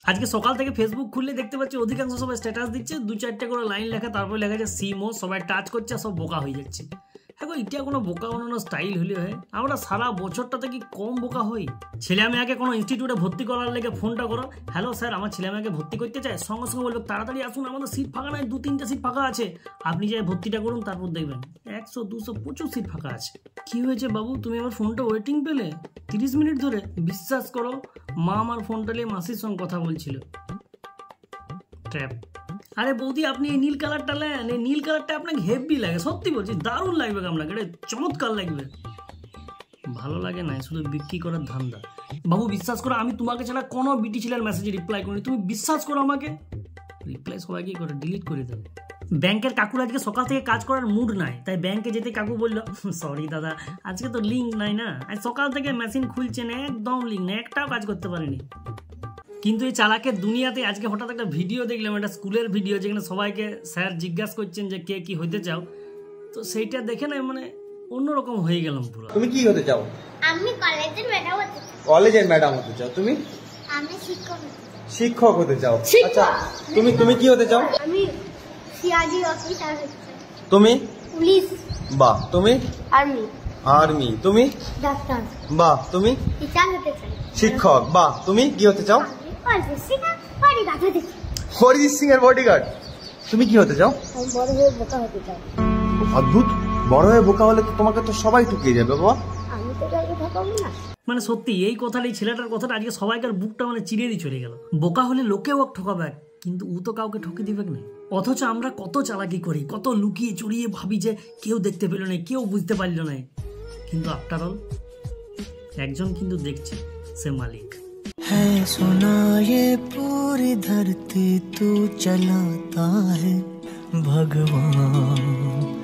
আজকে সকাল থেকে ফেসবুক খুললে দেখতে পাচ্ছি অধিকাংশ সবাই স্ট্যাটাস দিচ্ছে, 2-4টা করে লাইন লেখা, তারপরে লেখা আছে সিমো, সবাই টাচ করছে, সব বোকা হয়ে যাচ্ছে। হ্যাঁ, এটা কোনো বোকা বানানোর স্টাইল হলে হয়? আমরা সারা বছরটাতে কি কম বোকা হই? ছেলে মেয়েকে কোনো ইনস্টিটিউটে ভর্তি করার লেগে ফোনটা করো, হ্যালো স্যার আমার ছেলে মেয়েকে ভর্তি করতে চায়, সঙ্গে সঙ্গে বলবে তাড়াতাড়ি আসুন, আমাদের সিট ফাঁকা নাই, 2-3টে সিট ফাঁকা আছে, আপনি যাই ভর্তিটা করুন। তারপর দেখবেন 100-200 প্রচুর সিট ফাঁকা আছে। কি হয়েছে বাবু, তুমি আমার ফোনটা ওয়েটিং পেলে 30 মিনিট ধরে? বিশ্বাস করো, মা আমার ফোনটা নিয়ে মাসির সঙ্গে কথা বলছিল। ট্র্যাপ। আরে বৌদি আপনি এই নীল কালারটা নেন, এই নীল কালারটা আপনাকে হেভি লাগে, সত্যি বলছি দারুণ লাগবে আপনাকে, এটা চমৎকার লাগবে। ভালো লাগে না, শুধু বিক্রি করার ধান্দা। বাবু বিশ্বাস করো, আমি তোমাকে ছাড়া কোনো বিটি ছেলের মেসেজে রিপ্লাই করিনি, তুমি বিশ্বাস করো আমাকে। রিপ্লাই সবাইকে করে ডিলিট করে দেবে। ব্যাংকের কাকুর আজকে সকাল থেকে কাজ করার মুড নাই, তাই ব্যাংকে যেতে কাকু বললো সরি দাদা আজকে তো লিঙ্ক নাই না, আজ সকাল থেকে মেশিন খুলছে না, একদম লিঙ্ক নেই, একটাও কাজ করতে পারিনি। কিন্তু এই চালাকের দুনিয়াতে আজকে হঠাৎ একটা ভিডিও দেখলাম, একটা স্কুলের ভিডিও, যেখানে সবাইকে স্যার জিজ্ঞাসা করছেন যে কে কি হইতে চাও, তো সেইটা দেখে না মানে অন্যরকম হয়ে গেলাম পুরো। তুমি কি হতে চাও? আমি কলেজের ম্যাডাম হতে চাই। কলেজের ম্যাডাম হতে চাও? তুমি? আমি শিক্ষক হতে চাই। শিক্ষক হতে চাও? আচ্ছা তুমি কি হতে চাও? আমি সিআইডি অফিসার হতে চাই। তুমি? পুলিশ। বাহ। তুমি? আর্মি। আর্মি। তুমি? ডাক্তার। বাহ। তুমি? টিচার হতে চাই। শিক্ষক। বাহ। তুমি কি হতে চাও? অরিজিৎ সিং এর বডিগার্ড হতে চাই। অরিজিৎ সিং এর বডিগার্ড। তুমি কি হতে চাও? আমি বড় হয়ে বোকা হতে চাই। অদ্ভুত, বড় হয়ে বোকা হলে তো তোমাকে তো সবাই ঠকিয়ে যাবে বাবা। আমি তো কাউকে ঠকাবো না। মানে সত্যি এই কথাটা, এই ছেলেটার কথাটা আজকে সবাইকার বুকটা মানে চিড়ে দিয়ে চলে গেল। বোকা হলে লোকেও ঠকাবে, কিন্তু ও তো কাউকে ঠকে দিবে না। অথচ আমরা কত চালাকি করি, কত লুকিয়ে চুরিয়ে ভাবি যে কেউ দেখতে পেল না, কেউ বুঝতে পারল না, কিন্তু আফটার অল একজন কিন্তু দেখছে, সে মালিক। है सुना ये पूरी धरती तू चलाता है भगवान।